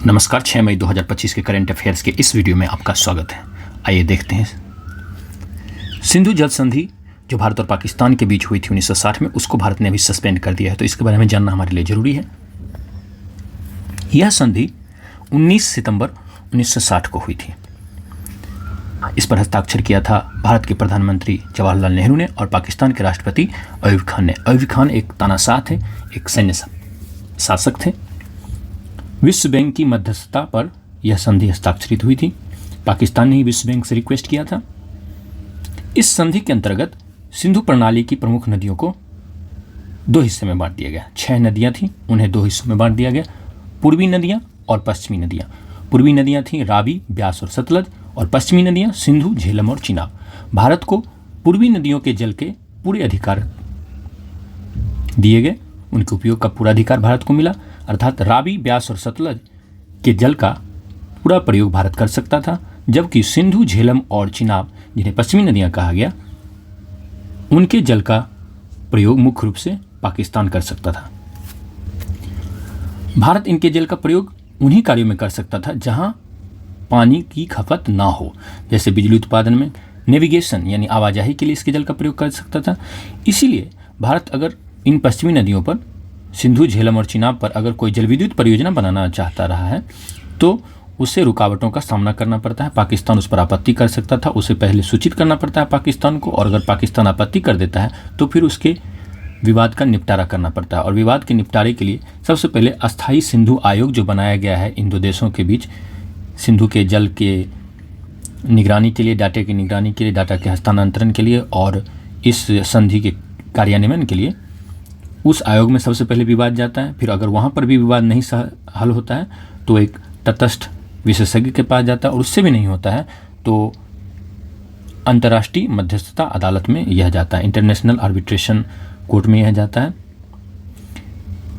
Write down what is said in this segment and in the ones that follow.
नमस्कार। 6 मई 2025 के current affairs के इस वीडियो में आपका स्वागत है। आइए देखते हैं। सिंधु जल संधि जो भारत और पाकिस्तान के बीच हुई थी 1960 में, उसको भारत ने अभी सस्पेंड कर दिया है, तो इसके बारे में जानना हमारे लिए जरूरी है। यह संधि 19 सितंबर 1960 को हुई थी। इस पर हस्ताक्षर किया था भारत के प्रधानमंत्री जवाहरलाल नेहरू ने और पाकिस्तान के राष्ट्रपति अयूब खान ने। अयूब खान एक तानाशाह थे, एक सैन्य शासक थे। विश्व बैंक की मध्यस्थता पर यह संधि हस्ताक्षरित हुई थी। पाकिस्तान ने ही विश्व बैंक से रिक्वेस्ट किया था। इस संधि के अंतर्गत सिंधु प्रणाली की प्रमुख नदियों को दो हिस्से में बांट दिया गया। 6 नदियां थीं, उन्हें 2 हिस्सों में बांट दिया गया, पूर्वी नदियां और पश्चिमी नदियां। पूर्वी नदियां थीं रावी, ब्यास और सतलज, और पश्चिमी नदियां सिंधु, झेलम और चिनाब। भारत को पूर्वी नदियों के जल के पूरे अधिकार दिए गए, उनके उपयोग का पूरा अधिकार भारत को मिला, अर्थात रावी, ब्यास और सतलज के जल का पूरा प्रयोग भारत कर सकता था, जबकि सिंधु, झेलम और चिनाब, जिन्हें पश्चिमी नदियां कहा गया, उनके जल का प्रयोग मुख्य रूप से पाकिस्तान कर सकता था। भारत इनके जल का प्रयोग उन्हीं कार्यों में कर सकता था जहां पानी की खपत ना हो, जैसे बिजली उत्पादन में, नेविगेशन यानी आवाजाही के लिए इसके जल का प्रयोग कर सकता था। इसीलिए भारत अगर इन पश्चिमी नदियों पर, सिंधु, झेलम और चिनाब पर अगर कोई जल विद्युत परियोजना बनाना चाहता रहा है तो उसे रुकावटों का सामना करना पड़ता है। पाकिस्तान उस पर आपत्ति कर सकता था, उसे पहले सूचित करना पड़ता है पाकिस्तान को, और अगर पाकिस्तान आपत्ति कर देता है तो फिर उसके विवाद का निपटारा करना पड़ता है। और विवाद के निपटारे के लिए सबसे पहले अस्थायी सिंधु आयोग जो बनाया गया है इन दो देशों के बीच, सिंधु के जल के निगरानी के लिए, डाटा की निगरानी के लिए, डाटा के हस्तांतरण के लिए और इस संधि के कार्यान्वयन के लिए, उस आयोग में सबसे पहले विवाद जाता है। फिर अगर वहाँ पर भी विवाद नहीं हल होता है तो एक तटस्थ विशेषज्ञ के पास जाता है, और उससे भी नहीं होता है तो अंतर्राष्ट्रीय मध्यस्थता अदालत में यह जाता है, इंटरनेशनल आर्बिट्रेशन कोर्ट में यह जाता है।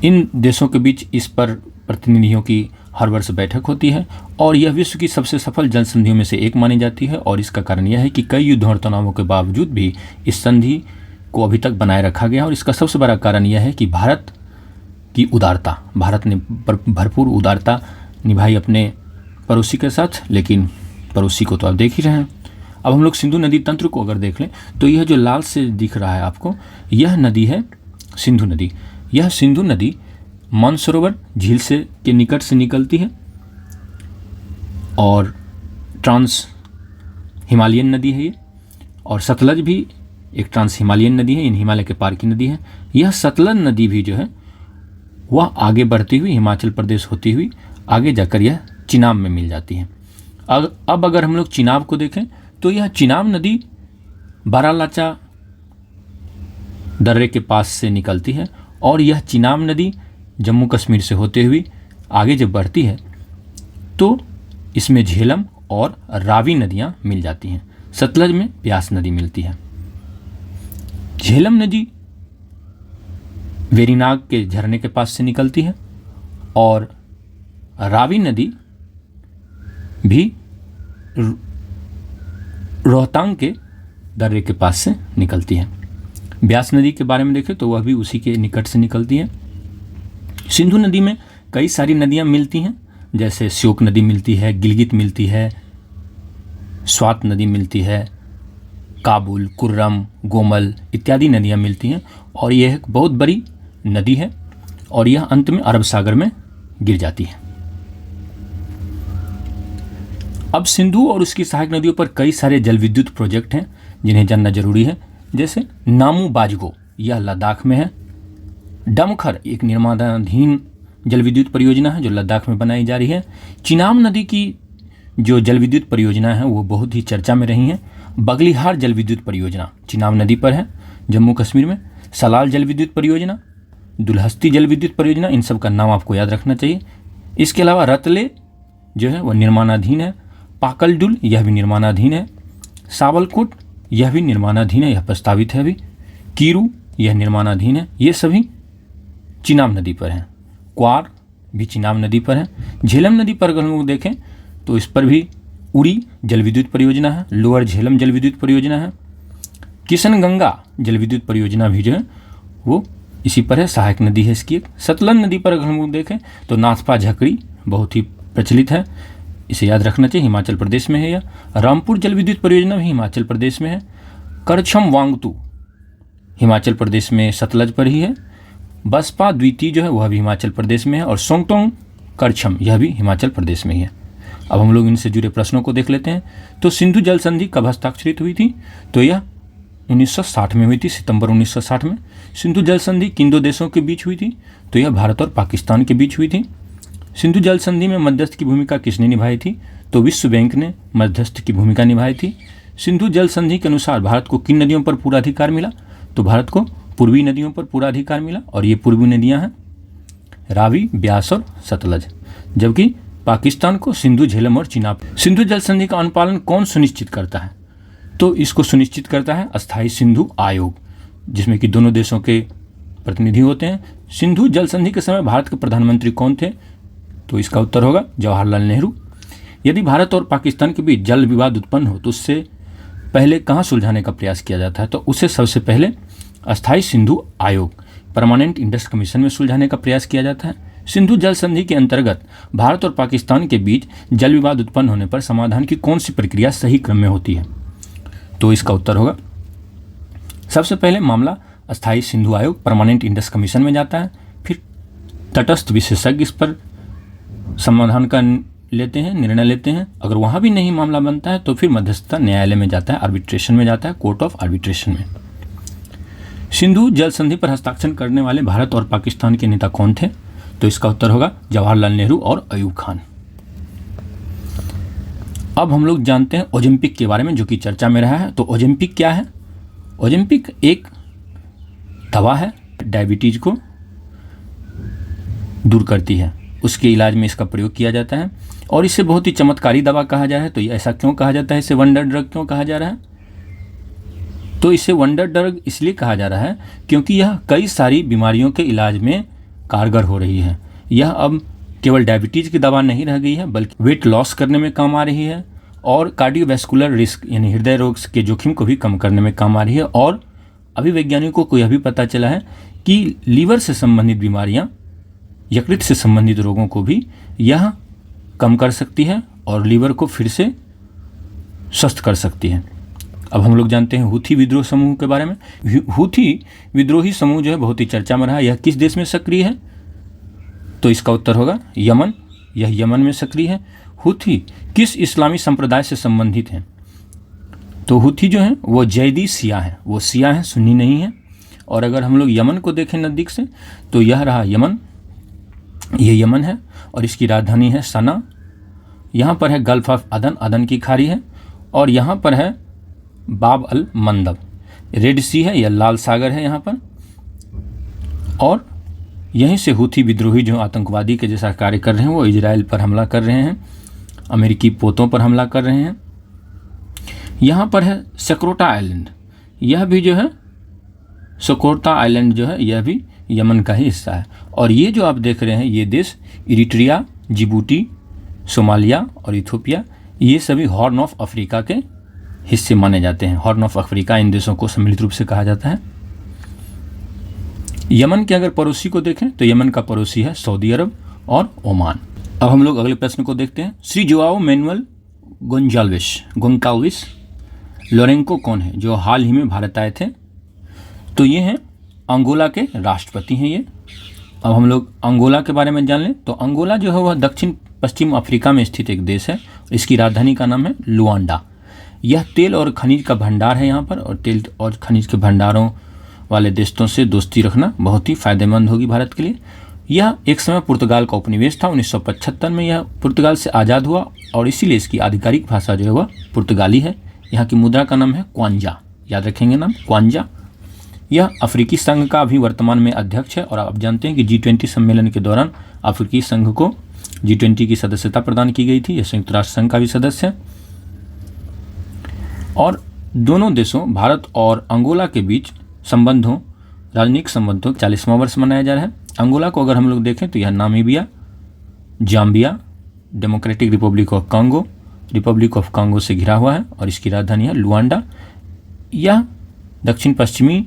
इन देशों के बीच इस पर प्रतिनिधियों की हर वर्ष बैठक होती है और यह विश्व की सबसे सफल जल संधियों में से एक मानी जाती है। और इसका कारण यह है कि कई युद्धों और तनावों के बावजूद भी इस संधि को अभी तक बनाए रखा गया। और इसका सबसे बड़ा कारण यह है कि भारत की उदारता, भारत ने भरपूर उदारता निभाई अपने पड़ोसी के साथ, लेकिन पड़ोसी को तो आप देख ही रहे हैं। अब हम लोग सिंधु नदी तंत्र को अगर देख लें तो यह जो लाल से दिख रहा है आपको, यह नदी है सिंधु नदी। यह सिंधु नदी मानसरोवर झील से के निकट से निकलती है और ट्रांस हिमालयन नदी है ये, और सतलज भी एक ट्रांस हिमालयन नदी है, इन हिमालय के पार की नदी है। यह सतलज नदी भी जो है वह आगे बढ़ती हुई हिमाचल प्रदेश होती हुई आगे जाकर यह चिनाब में मिल जाती है। अब अगर हम लोग चिनाब को देखें तो यह चिनाब नदी बारालाचा दर्रे के पास से निकलती है, और यह चिनाब नदी जम्मू कश्मीर से होते हुए आगे जब बढ़ती है तो इसमें झेलम और रावी नदियां मिल जाती हैं। सतलज में ब्यास नदी मिलती है। झेलम नदी वेरीनाग के झरने के पास से निकलती है और रावी नदी भी रोहतांग के दर्रे के पास से निकलती है। ब्यास नदी के बारे में देखें तो वह भी उसी के निकट से निकलती है। सिंधु नदी में कई सारी नदियां मिलती हैं, जैसे श्योक नदी मिलती है, गिलगित मिलती है, स्वात नदी मिलती है, काबुल, कुर्रम, गोमल इत्यादि नदियां मिलती हैं। और यह एक बहुत बड़ी नदी है और यह अंत में अरब सागर में गिर जाती है। अब सिंधु और उसकी सहायक नदियों पर कई सारे जल विद्युत प्रोजेक्ट हैं जिन्हें जानना जरूरी है, जैसे नामू बाजगो, यह लद्दाख में है। डमखर एक निर्माणाधीन जल विद्युत परियोजना है जो लद्दाख में बनाई जा रही है। चिनाब नदी की जो जल विद्युत परियोजना है वो बहुत ही चर्चा में रही है। बगलिहार जल विद्युत परियोजना चिनाब नदी पर है जम्मू कश्मीर में। सलाल जल विद्युत परियोजना, दुल्हस्ती जल विद्युत परियोजना, इन सब का नाम आपको याद रखना चाहिए। इसके अलावा रतले जो है वह निर्माणाधीन है। पाकलडुल यह भी निर्माणाधीन है। सावलकोट यह भी निर्माणाधीन है, यह प्रस्तावित है अभी। कीरू यह निर्माणाधीन है। ये सभी चिनाब नदी पर हैं। क्वार भी चिनाब नदी पर है। झेलम नदी पर अगर हम लोग देखें तो इस पर भी उड़ी जल विद्युत परियोजना है। लोअर झेलम जल विद्युत परियोजना है। किशनगंगा जल विद्युत परियोजना भी जो है वो इसी पर है, सहायक नदी है इसकी एक। सतलज नदी पर अगर हम लोग देखें तो नाथपा झकड़ी बहुत ही प्रचलित है, इसे याद रखना चाहिए। हिमाचल प्रदेश में है यह। रामपुर जल विद्युत परियोजना भी हिमाचल प्रदेश में है। करछम वांगतू हिमाचल प्रदेश में सतलज पर ही है। बसपा द्वितीय जो है वह भी हिमाचल प्रदेश में है। और सोंगटोंग करछम यह भी हिमाचल प्रदेश में ही है। अब हम लोग इनसे जुड़े प्रश्नों को देख लेते हैं। तो सिंधु जल संधि कब हस्ताक्षरित हुई थी? तो यह 1960 में हुई थी, सितंबर 1960 में। सिंधु जल संधि किन दो देशों के बीच हुई थी? तो यह भारत और पाकिस्तान के बीच हुई थी। सिंधु जल संधि में मध्यस्थ की भूमिका किसने निभाई थी? तो विश्व बैंक ने मध्यस्थ की भूमिका निभाई थी। सिंधु जल संधि के अनुसार भारत को किन नदियों पर पूरा अधिकार मिला? तो भारत को पूर्वी नदियों पर पूरा अधिकार मिला, और ये पूर्वी नदियां हैं रावी, ब्यास और सतलज। जबकि पाकिस्तान को सिंधु, झेलम और चिनाब। सिंधु जल संधि का अनुपालन कौन सुनिश्चित करता है? तो इसको सुनिश्चित करता है अस्थायी सिंधु आयोग, जिसमें कि दोनों देशों के प्रतिनिधि होते हैं। सिंधु जल संधि के समय भारत के प्रधानमंत्री कौन थे? तो इसका उत्तर होगा जवाहरलाल नेहरू। यदि भारत और पाकिस्तान के बीच जल विवाद उत्पन्न हो तो उससे पहले कहाँ सुलझाने का प्रयास किया जाता है? तो उसे सबसे पहले अस्थायी सिंधु आयोग, परमानेंट इंडस कमीशन में सुलझाने का प्रयास किया जाता है। सिंधु जल संधि के अंतर्गत भारत और पाकिस्तान के बीच जल विवाद उत्पन्न होने पर समाधान की कौन सी प्रक्रिया सही क्रम में होती है? तो इसका उत्तर होगा सबसे पहले मामला अस्थायी सिंधु आयोग, परमानेंट इंडस कमीशन में जाता है। फिर तटस्थ विशेषज्ञ इस पर समाधान का लेते हैं, निर्णय लेते हैं। अगर वहाँ भी नहीं मामला बनता है तो फिर मध्यस्थता न्यायालय में जाता है, आर्बिट्रेशन में जाता है, कोर्ट ऑफ आर्बिट्रेशन में। सिंधु जल संधि पर हस्ताक्षर करने वाले भारत और पाकिस्तान के नेता कौन थे? तो इसका उत्तर होगा जवाहरलाल नेहरू और अयूब खान। अब हम लोग जानते हैं ओलंपिक के बारे में, जो कि चर्चा में रहा है। तो ओलंपिक क्या है? ओलंपिक एक दवा है, डायबिटीज को दूर करती है, उसके इलाज में इसका प्रयोग किया जाता है। और इसे बहुत ही चमत्कारी दवा कहा जा रहा है। तो ऐसा क्यों कहा जाता है? इसे वंडर ड्रग क्यों कहा जा रहा है? तो इसे वंडर ड्रग इसलिए कहा जा रहा है क्योंकि यह कई सारी बीमारियों के इलाज में कारगर हो रही है। यह अब केवल डायबिटीज़ की दवा नहीं रह गई है, बल्कि वेट लॉस करने में काम आ रही है, और कार्डियोवैस्कुलर रिस्क यानी हृदय रोग के जोखिम को भी कम करने में काम आ रही है। और अभी वैज्ञानिकों को यह भी पता चला है कि लीवर से संबंधित बीमारियां, यकृत से संबंधित रोगों को भी यह कम कर सकती है और लीवर को फिर से स्वस्थ कर सकती है। अब हम लोग जानते हैं हूथी विद्रोह समूह के बारे में। हूथी विद्रोही समूह जो है बहुत ही चर्चा में रहा। यह किस देश में सक्रिय है? तो इसका उत्तर होगा यमन। यह यमन में सक्रिय है। हूथी किस इस्लामी संप्रदाय से संबंधित हैं? तो हूथी जो है वो जैदी शिया है, वो शिया है, सुन्नी नहीं है। और अगर हम लोग यमन को देखें नज़दीक से तो यह रहा यमन, ये यमन है और इसकी राजधानी है सना। यहाँ पर है गल्फ ऑफ अदन, अदन की खाड़ी है। और यहाँ पर है बाब अल मंदब, रेड सी है, यह लाल सागर है यहाँ पर। और यहीं से हूथी विद्रोही जो आतंकवादी के जैसा कार्य कर रहे हैं वो इजराइल पर हमला कर रहे हैं, अमेरिकी पोतों पर हमला कर रहे हैं। यहाँ पर है सकरोटा आइलैंड, यह भी जो है सकरोटा आइलैंड जो है यह भी यमन का ही हिस्सा है। और ये जो आप देख रहे हैं ये देश इरिट्रिया, जिबूटी, सोमालिया और इथोपिया, ये सभी हॉर्न ऑफ अफ्रीका के हिस्से माने जाते हैं। हॉर्न ऑफ अफ्रीका इन देशों को सम्मिलित रूप से कहा जाता है। यमन के अगर पड़ोसी को देखें तो यमन का पड़ोसी है सऊदी अरब और ओमान। अब हम लोग अगले प्रश्न को देखते हैं। श्री जोआओ मैनुअल गोंजाल्विस लोरेंको कौन है जो हाल ही में भारत आए थे? तो ये हैं अंगोला के राष्ट्रपति हैं ये। अब हम लोग अंगोला के बारे में जान लें। तो अंगोला जो है वह दक्षिण पश्चिम अफ्रीका में स्थित एक देश है। इसकी राजधानी का नाम है लुआंडा। यह तेल और खनिज का भंडार है यहाँ पर, और तेल और खनिज के भंडारों वाले देशों से दोस्ती रखना बहुत ही फायदेमंद होगी भारत के लिए। यह एक समय पुर्तगाल का उपनिवेश था। 1975 में यह पुर्तगाल से आज़ाद हुआ और इसीलिए इसकी आधिकारिक भाषा जो है वह पुर्तगाली है। यहाँ की मुद्रा का नाम है क्वांजा, याद रखेंगे नाम क्वांजा। यह अफ्रीकी संघ का अभी वर्तमान में अध्यक्ष है। और आप जानते हैं कि G20 सम्मेलन के दौरान अफ्रीकी संघ को G20 की सदस्यता प्रदान की गई थी। यह संयुक्त राष्ट्र संघ का भी सदस्य है। और दोनों देशों भारत और अंगोला के बीच संबंधों, राजनीतिक संबंधों 40वां वर्ष मनाया जा रहा है। अंगोला को अगर हम लोग देखें तो यह Namibia, Zambia, democratic Republic of Congo, Republic of Congo से घिरा हुआ है और इसकी राजधानी है लुआंडा। यह दक्षिण पश्चिमी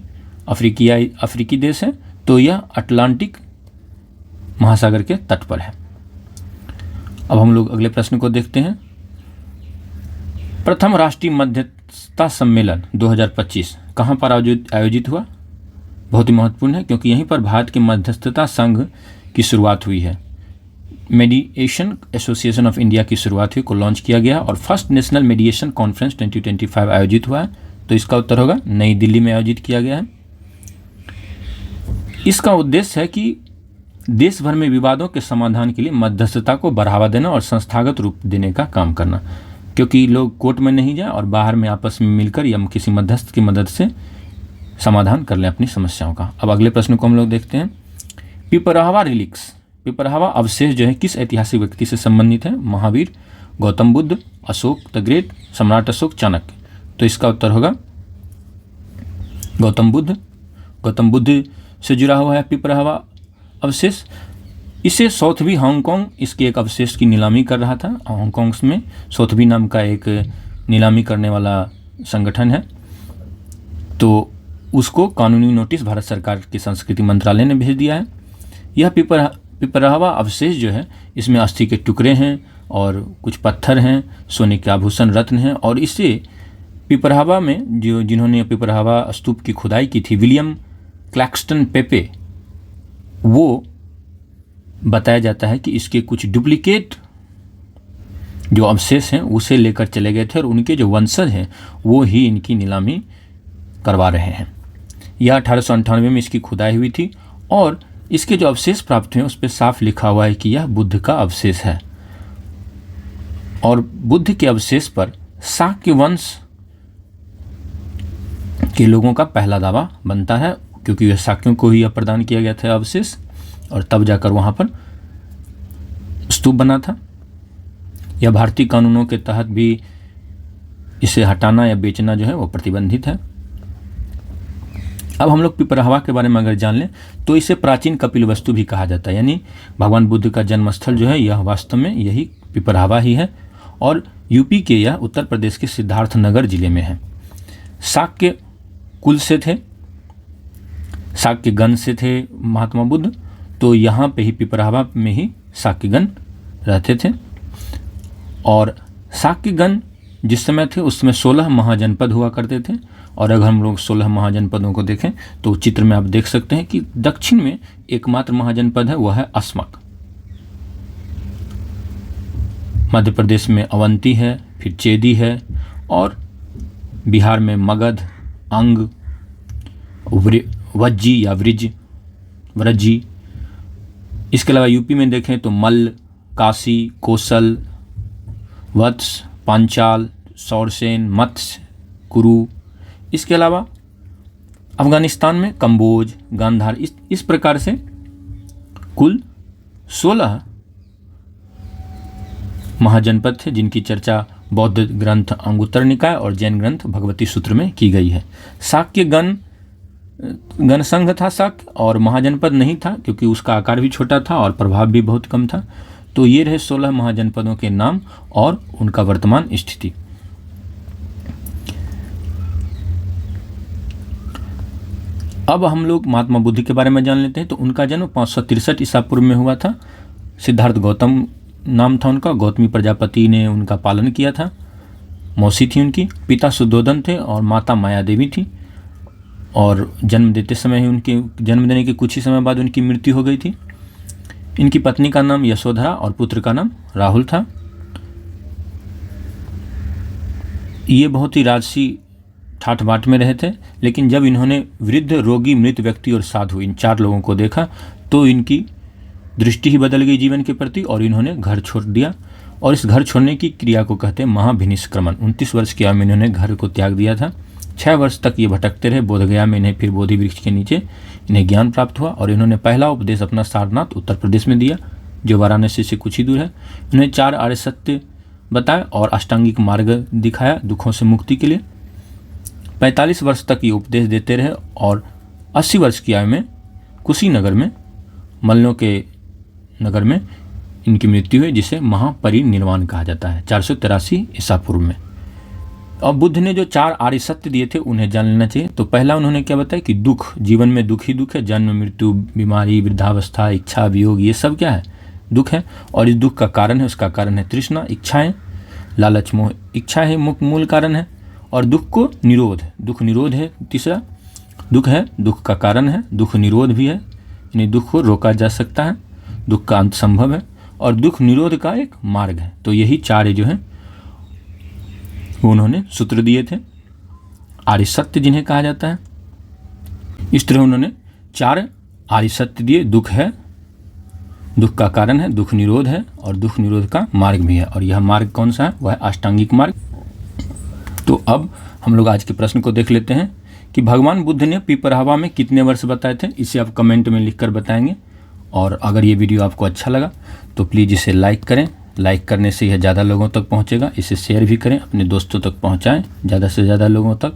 अफ्रीकी देश है। तो यह अटलांटिक महासागर के तट पर है। अब हम लोग अगले प्रश्न को देखते हैं। प्रथम राष्ट्रीय मध्यस्थता सम्मेलन 2025 कहाँ पर आयोजित हुआ? बहुत ही महत्वपूर्ण है, क्योंकि यहीं पर भारत के मध्यस्थता संघ की शुरुआत हुई है। मेडिएशन एसोसिएशन ऑफ इंडिया की शुरुआत हुई, को लॉन्च किया गया, और फर्स्ट नेशनल मेडिएशन कॉन्फ्रेंस 2025 आयोजित हुआ है। तो इसका उत्तर होगा नई दिल्ली में आयोजित किया गया है। इसका उद्देश्य है कि देश भर में विवादों के समाधान के लिए मध्यस्थता को बढ़ावा देना और संस्थागत रूप देने का काम करना, क्योंकि लोग कोर्ट में नहीं जाए और बाहर में आपस में मिलकर या किसी मध्यस्थ की मदद से समाधान कर लें अपनी समस्याओं का। अब अगले प्रश्न को हम लोग देखते हैं। पिपरावा रिलिक्स, पिपरावा अवशेष जो है किस ऐतिहासिक व्यक्ति से संबंधित है? महावीर, गौतम बुद्ध, अशोक द ग्रेट, सम्राट अशोक, चाणक्य। तो इसका उत्तर होगा गौतम बुद्ध। गौतम बुद्ध से जुड़ा हुआ है पिपरावा अवशेष। इसे सौथबी हांगकांग इसके एक अवशेष की नीलामी कर रहा था। हांगकांग में सौथबी नाम का एक नीलामी करने वाला संगठन है, तो उसको कानूनी नोटिस भारत सरकार के संस्कृति मंत्रालय ने भेज दिया है। यह पिपरावा अवशेष जो है, इसमें अस्थि के टुकड़े हैं और कुछ पत्थर हैं, सोने के आभूषण, रत्न हैं, और इसे पिपरावा में जिन्होंने पिपरावा स्तूप की खुदाई की थी, विलियम क्लैक्सटन पेपे, वो बताया जाता है कि इसके कुछ डुप्लीकेट जो अवशेष हैं उसे लेकर चले गए थे और उनके जो वंशज हैं वो ही इनकी नीलामी करवा रहे हैं। यह 1898 में इसकी खुदाई हुई थी और इसके जो अवशेष प्राप्त हुए उस पर साफ लिखा हुआ है कि यह बुद्ध का अवशेष है। और बुद्ध के अवशेष पर शाक्य वंश के लोगों का पहला दावा बनता है, क्योंकि यह शाक्यों को ही प्रदान किया गया था अवशेष, और तब जाकर वहाँ पर स्तूप बना था। यह भारतीय कानूनों के तहत भी इसे हटाना या बेचना जो है वो प्रतिबंधित है। अब हम लोग पिपरावा के बारे में अगर जान लें तो इसे प्राचीन कपिलवस्तु भी कहा जाता है, यानी भगवान बुद्ध का जन्मस्थल जो है यह वास्तव में यही पिपरावा ही है, और यूपी के यह उत्तर प्रदेश के सिद्धार्थनगर जिले में है। शाक्य कुल से थे, शाक्यगण से थे महात्मा बुद्ध, तो यहाँ पे ही पिपरावा में ही शाक्यगण रहते थे। और शाक्यगण जिस समय थे उस समय 16 महाजनपद हुआ करते थे, और अगर हम लोग 16 महाजनपदों को देखें तो चित्र में आप देख सकते हैं कि दक्षिण में एकमात्र महाजनपद है, वह है अस्मक। मध्य प्रदेश में अवंती है, फिर चेदी है, और बिहार में मगध, अंग, वज्जी या व्रजी। इसके अलावा यूपी में देखें तो मल्ल, काशी, कोसल, वत्स, पांचाल, सौरसेन, मत्स्य, कुरु। इसके अलावा अफगानिस्तान में कंबोज, गांधार। इस प्रकार से कुल 16 महाजनपद थे जिनकी चर्चा बौद्ध ग्रंथ अंगुत्तर निकाय और जैन ग्रंथ भगवती सूत्र में की गई है। शाक्य गण संघ था शाक्य, और महाजनपद नहीं था क्योंकि उसका आकार भी छोटा था और प्रभाव भी बहुत कम था। तो ये रहे 16 महाजनपदों के नाम और उनका वर्तमान स्थिति। अब हम लोग महात्मा बुद्ध के बारे में जान लेते हैं। तो उनका जन्म 563 ईसा पूर्व में हुआ था। सिद्धार्थ गौतम नाम था उनका, गौतमी प्रजापति ने उनका पालन किया था, मौसी थी उनकी। पिता सुद्धोधन थे और माता माया देवी थी, और जन्म देते समय ही उनके जन्म देने के कुछ ही समय बाद उनकी मृत्यु हो गई थी। इनकी पत्नी का नाम यशोधरा और पुत्र का नाम राहुल था। ये बहुत ही राजसी ठाठ बाट में रहे थे, लेकिन जब इन्होंने वृद्ध, रोगी, मृत व्यक्ति और साधु इन 4 लोगों को देखा तो इनकी दृष्टि ही बदल गई जीवन के प्रति, और इन्होंने घर छोड़ दिया। और इस घर छोड़ने की क्रिया को कहते हैं महाभिनिष्क्रमण। 29 वर्ष की आयु में इन्होंने घर को त्याग दिया था। 6 वर्ष तक ये भटकते रहे बोधगया में। इन्हें फिर बोधि वृक्ष के नीचे इन्हें ज्ञान प्राप्त हुआ, और इन्होंने पहला उपदेश अपना सारनाथ उत्तर प्रदेश में दिया, जो वाराणसी से कुछ ही दूर है। इन्हें 4 आर्य सत्य बताए और अष्टांगिक मार्ग दिखाया दुखों से मुक्ति के लिए। 45 वर्ष तक ये उपदेश देते रहे, और 80 वर्ष की आयु में कुशीनगर में, मल्लों के नगर में इनकी मृत्यु हुई, जिसे महापरिनिर्वाण कहा जाता है 483 ईसा पूर्व में। और बुद्ध ने जो 4 आर्य सत्य दिए थे उन्हें जान लेना चाहिए। तो पहला उन्होंने क्या बताया कि दुख, जीवन में दुख ही दुख है, जन्म, मृत्यु, बीमारी, वृद्धावस्था, इच्छा, वियोग, ये सब क्या है? दुख है, और इस दुख का कारण है, उसका कारण है तृष्णा, इच्छाएं, लालच, मोह। इच्छा है मूल कारण है, और दुख को निरोध, दुख निरोध है तीसरा। दुख है, दुख का कारण है, दुख निरोध भी है, यानी दुख को रोका जा सकता है, दुख का अंत संभव है, और दुख निरोध का एक मार्ग है। तो यही चार जो हैं वो उन्होंने सूत्र दिए थे, आर्य सत्य जिन्हें कहा जाता है। इस तरह उन्होंने चार आर्य सत्य दिए। दुख है, दुख का कारण है, दुख निरोध है, और दुख निरोध का मार्ग भी है। और यह मार्ग कौन सा है? वह है अष्टांगिक मार्ग। तो अब हम लोग आज के प्रश्न को देख लेते हैं कि भगवान बुद्ध ने पिपरावा में कितने वर्ष बताए थे। इसे आप कमेंट में लिखकर बताएंगे। और अगर ये वीडियो आपको अच्छा लगा तो प्लीज़ इसे लाइक करें। लाइक करने से यह ज़्यादा लोगों तक पहुंचेगा। इसे शेयर भी करें, अपने दोस्तों तक पहुंचाएं ज़्यादा से ज़्यादा लोगों तक।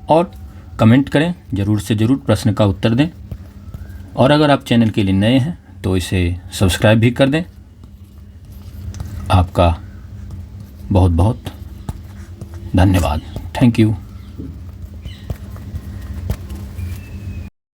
और कमेंट करें, ज़रूर से ज़रूर प्रश्न का उत्तर दें। और अगर आप चैनल के लिए नए हैं तो इसे सब्सक्राइब भी कर दें। आपका बहुत बहुत धन्यवाद। Thank you.